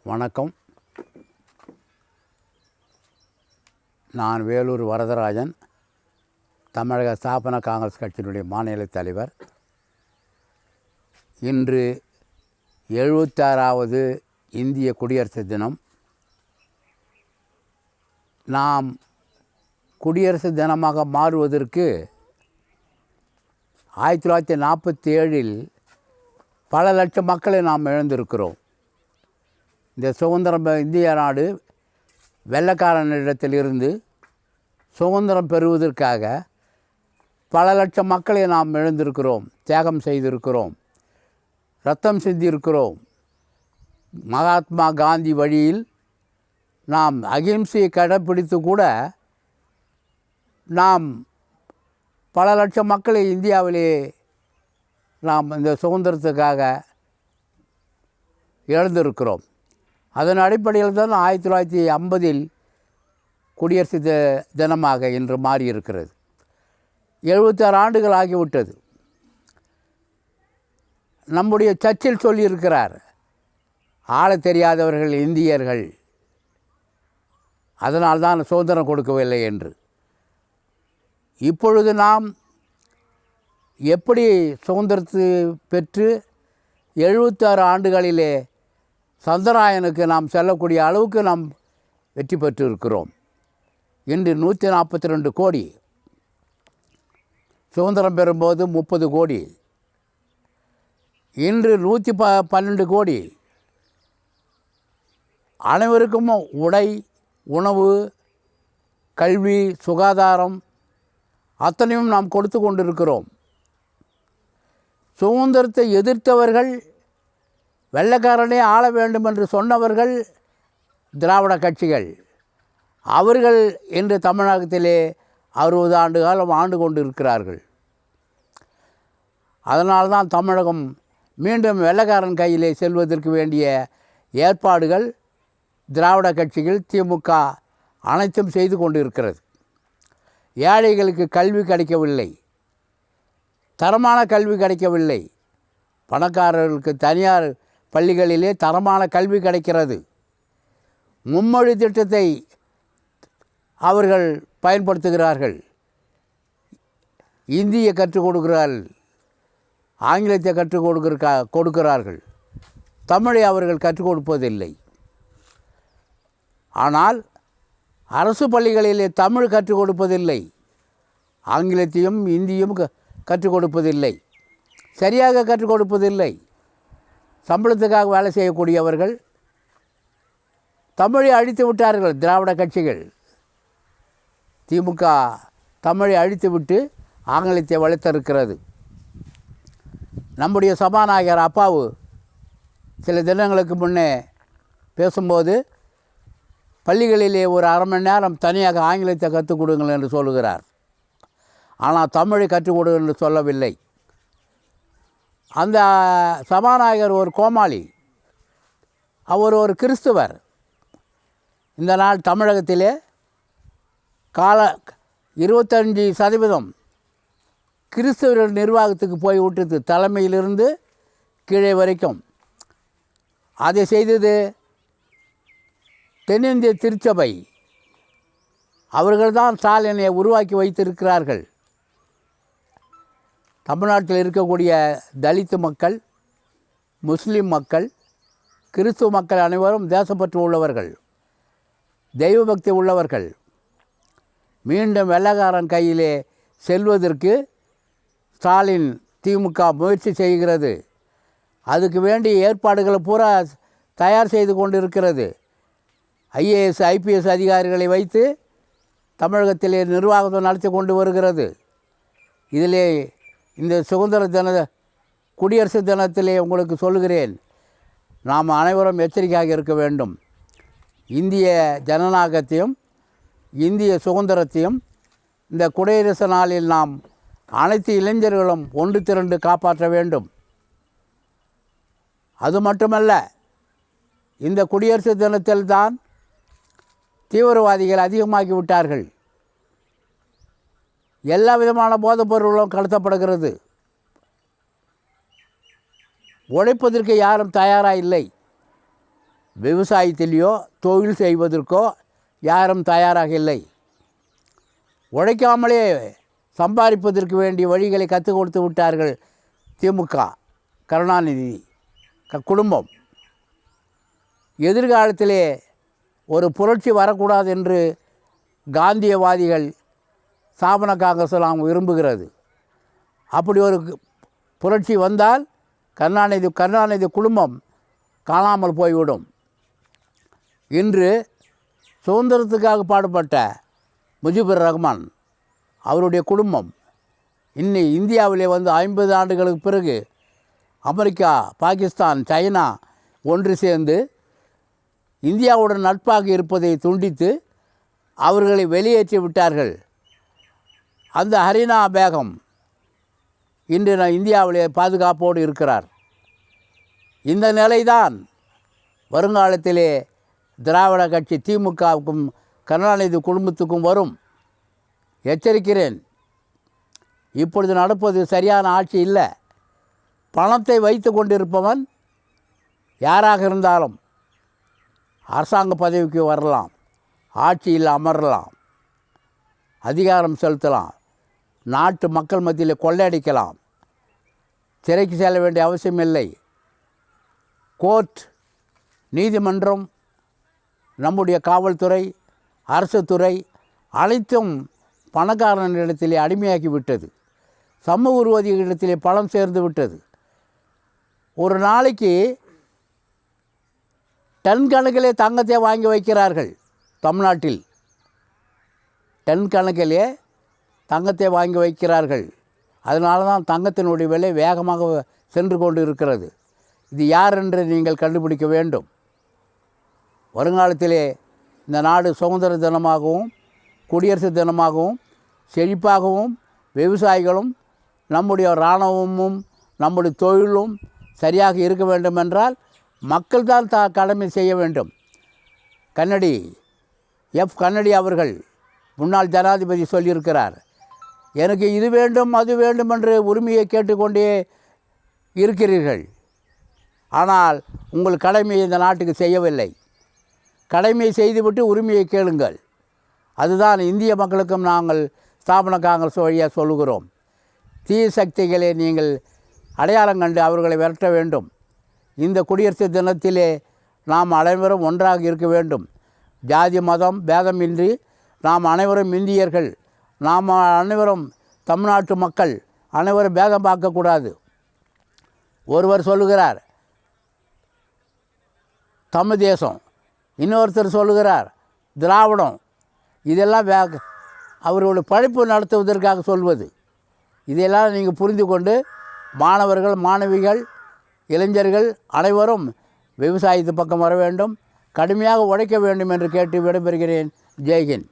வணக்கம். நான் வேலூர் வரதராஜன், தமிழக ஸ்தாபன காங்கிரஸ் கட்சியினுடைய மாநில தலைவர். இன்று 76வது இந்திய குடியரசு தினம். நாம் குடியரசு தினமாக மாறுவதற்கு 1947 பல லட்சம் மக்களை நாம் இழந்திருக்கிறோம். இந்த சுதந்திரம் இந்திய நாடு வெள்ளைக்காரனிடத்திலிருந்து சுதந்திரம் பெறுவதற்காக பல லட்சம் மக்களை நாம் இழந்திருக்கிறோம், தியாகம் செய்திருக்கிறோம், ரத்தம் சிந்தியிருக்கிறோம். மகாத்மா காந்தி வழியில் நாம் அகிம்சையை கடைப்பிடித்து கூட நாம் பல லட்சம் மக்களை இந்தியாவிலே நாம் இந்த சுதந்திரத்துக்காக இழந்திருக்கிறோம். அதன் அடிப்படையில் தான் 1950 குடியரசு தினமாக இன்று மாறியிருக்கிறது. 76 ஆண்டுகள் ஆகிவிட்டது. நம்முடைய சர்ச்சில் சொல்லியிருக்கிறார், ஆள தெரியாதவர்கள் இந்தியர்கள், அதனால்தான் சுதந்திரம் கொடுக்கவில்லை என்று. இப்பொழுது நாம் எப்படி சுதந்திரத்தை பெற்று 76 ஆண்டுகளிலே சந்திராயனுக்கு நாம் செல்லக்கூடிய அளவுக்கு நாம் வெற்றி பெற்று இருக்கிறோம். இன்று 142 கோடி, சுதந்திரம் பெறும்போது 30 கோடி, இன்று 112 கோடி. அனைவருக்கும் உடை, உணவு, கல்வி, சுகாதாரம் அத்தனையும் நாம் கொடுத்து கொண்டிருக்கிறோம். சுதந்திரத்தை எதிர்த்தவர்கள், வெள்ளைக்காரனே ஆள வேண்டும் என்று சொன்னவர்கள் திராவிட கட்சிகள். அவர்கள் இன்று தமிழகத்திலே 60 ஆண்டு காலம் ஆண்டு கொண்டு இருக்கிறார்கள். அதனால்தான் தமிழகம் மீண்டும் வெள்ளைக்காரன் கையிலே செல்வதற்கு வேண்டிய ஏற்பாடுகள் திராவிட கட்சிகள், திமுக அனைத்தும் செய்து கொண்டு இருக்கிறது. ஏழைகளுக்கு கல்வி கிடைக்கவில்லை, தரமான கல்வி கிடைக்கவில்லை. பணக்காரர்களுக்கு தனியார் பள்ளிகளிலே தரமான கல்வி கிடைக்கிறது. மும்மொழி திட்டத்தை அவர்கள் பயன்படுத்துகிறார்கள். இந்தியை கற்றுக் கொடுக்கிறார்கள், ஆங்கிலத்தை கற்றுக் கொடுக்கிறார்கள். தமிழை அவர்கள் கற்றுக் கொடுப்பதில்லை. ஆனால் அரசு பள்ளிகளிலே தமிழ் கற்றுக் கொடுப்பதில்லை, ஆங்கிலத்தையும் இந்தியும் கற்றுக் கொடுப்பதில்லை, சரியாக கற்றுக் கொடுப்பதில்லை. சம்பளத்துக்காக வேலை செய்யக்கூடியவர்கள் தமிழை அழித்து விட்டார்கள். திராவிட கட்சிகள், திமுக தமிழை அழித்துவிட்டு ஆங்கிலத்தை வளர்த்திருக்கிறது. நம்முடைய சபாநாயகர் அப்பாவு சில தினங்களுக்கு முன்னே பேசும்போது, பள்ளிகளிலே ஒரு அரை மணி நேரம் தனியாக ஆங்கிலத்தை கற்றுக் கொடுங்கள் என்று சொல்லுகிறார். ஆனால் தமிழை கற்றுக் கொடுங்கள் என்று சொல்லவில்லை. அந்த சபாநாயகர் ஒரு கோமாளி, அவர் ஒரு கிறிஸ்துவர். இந்த நாள் தமிழகத்திலே 25% கிறிஸ்தவர்கள் நிர்வாகத்துக்கு போய் விட்டது, தலைமையிலிருந்து கீழே வரைக்கும். அதை செய்தது தென்னிந்திய திருச்சபை. அவர்கள்தான் ஸ்டாலினை உருவாக்கி வைத்திருக்கிறார்கள். தமிழ்நாட்டில் இருக்கக்கூடிய தலித்து மக்கள், முஸ்லீம் மக்கள், கிறிஸ்துவ மக்கள் அனைவரும் தேசப்பற்று உள்ளவர்கள், தெய்வ பக்தி உள்ளவர்கள். மீண்டும் வெள்ளைக்காரன் கையிலே செல்வதற்கு ஸ்டாலின் திமுக முயற்சி செய்கிறது. அதுக்கு வேண்டிய ஏற்பாடுகளை பூரா தயார் செய்து கொண்டு இருக்கிறது. IAS IPS அதிகாரிகளை வைத்து தமிழகத்திலே நிர்வாகத்தை நடத்தி கொண்டு வருகிறது. இதிலே இந்த சுதந்திர குடியரசு தினத்திலே உங்களுக்கு சொல்லுகிறேன், நாம் அனைவரும் எச்சரிக்கையாக இருக்க வேண்டும். இந்திய ஜனநாயகத்தையும் இந்திய சுதந்திரத்தையும் இந்த குடியரசு நாளில் நாம் அனைத்து இளைஞர்களும் ஒன்று திரண்டு காப்பாற்ற வேண்டும். அது மட்டுமல்ல, இந்த குடியரசு தினத்தில் தான் தீவிரவாதிகள் அதிகமாகிவிட்டார்கள். எல்லா விதமான போதைப் பொருளும் கடத்தப்படுகிறது. உழைப்பதற்கு யாரும் தயாராக இல்லை. விவசாயத்திலேயோ தொழில் செய்வதற்கோ யாரும் தயாராக இல்லை. உழைக்காமலே சம்பாதிப்பதற்கு வேண்டிய வழிகளை கற்றுக் கொடுத்து விட்டார்கள் திமுக, கருணாநிதி குடும்பம். எதிர்காலத்திலே ஒரு புரட்சி வரக்கூடாது என்று காந்தியவாதிகள் ஸ்தாபன காங்கிரஸ்லாம் விரும்புகிறது. அப்படி ஒரு புரட்சி வந்தால் கருணாநிதி குடும்பம் காணாமல் போய்விடும். இன்று சுதந்திரத்துக்காக பாடுபட்ட முஜிபுர் ரஹ்மான் அவருடைய குடும்பம் இந்தியாவிலே வந்து 50 ஆண்டுகளுக்கு பிறகு அமெரிக்கா, பாகிஸ்தான், சைனா ஒன்று சேர்ந்து இந்தியாவுடன் நட்பாக இருப்பதை துண்டித்து அவர்களை வெளியேற்றி விட்டார்கள். அந்த ஹரினா பேகம் இன்று இந்தியாவிலே பாதுகாப்போடு இருக்கிறார். இந்த நிலைதான் வருங்காலத்திலே திராவிட கட்சி திமுகவுக்கும் கருணாநிதி குடும்பத்துக்கும் வரும். எச்சரிக்கிறேன். இப்பொழுது நடப்பது சரியான ஆட்சி இல்லை. பணத்தை வைத்து கொண்டிருப்பவன் யாராக இருந்தாலும் அரசாங்க பதவிக்கு வரலாம், ஆட்சியில் அமரலாம், அதிகாரம் செலுத்தலாம், நாட்டு மக்கள் மத்தியில் கொள்ளையடிக்கலாம். சிறைக்கு செல்ல வேண்டிய அவசியம் இல்லை. கோர்ட், நீதிமன்றம், நம்முடைய காவல்துறை, அரசு துறை அனைத்தும் பணக்காரனிடத்திலே அடிமையாக்கி விட்டது. சமூக விரோதிகளிடத்திலே பணம் சேர்ந்து விட்டது. ஒரு நாளைக்கு டன் கணக்கிலே தங்கத்தை வாங்கி வைக்கிறார்கள். தமிழ்நாட்டில் டன் கணக்கிலே தங்கத்தை வாங்கி வைக்கிறார்கள். அதனால தான் தங்கத்தினுடைய விலை வேகமாக சென்று கொண்டு இருக்கிறது. இது யார் என்று நீங்கள் கண்டுபிடிக்க வேண்டும். வருங்காலத்திலே இந்த நாடு சுதந்திர தினமாகவும் குடியரசு தினமாகவும் செழிப்பாகவும் விவசாயிகளும் நம்முடைய இராணுவமும் நம்முடைய தொழிலும் சரியாக இருக்க வேண்டும் என்றால் மக்கள் தான் கடமை செய்ய வேண்டும். கன்னடி அவர்கள் முன்னாள் ஜனாதிபதி சொல்லியிருக்கிறார், எனக்கு இது வேண்டும் அது வேண்டும் என்று உரிமையை கேட்டுக்கொண்டே இருக்கிறீர்கள். ஆனால் உங்கள் கடமையை இந்த நாட்டுக்கு செய்யவில்லை. கடமையை செய்துவிட்டு உரிமையை கேளுங்கள். அதுதான் இந்திய மக்களுக்கும் நாங்கள் ஸ்தாபன காங்கிரஸ் வழியாக சொல்லுகிறோம். தீய சக்திகளை நீங்கள் அடையாளம் கண்டு அவர்களை விரட்ட வேண்டும். இந்த குடியரசு தினத்திலே நாம் அனைவரும் ஒன்றாக இருக்க வேண்டும். ஜாதி மதம் பேதமின்றி நாம் அனைவரும் இந்தியர்கள், நாம் அனைவரும் தமிழ்நாட்டு மக்கள், அனைவரும் பேதம் பார்க்கக்கூடாது. ஒருவர் சொல்லுகிறார் தமிழ் தேசம், இன்னொருத்தர் சொல்லுகிறார் திராவிடம். இதெல்லாம் அவர்களுடைய படைப்பு நடத்துவதற்காக சொல்வது. இதையெல்லாம் நீங்கள் புரிந்து கொண்டு மாணவர்கள், மாணவிகள், இளைஞர்கள் அனைவரும் விவசாயத்து பக்கம் வர வேண்டும், கடுமையாக உழைக்க வேண்டும் என்று கேட்டு விடைபெறுகிறேன். ஜெய்ஹிந்த்.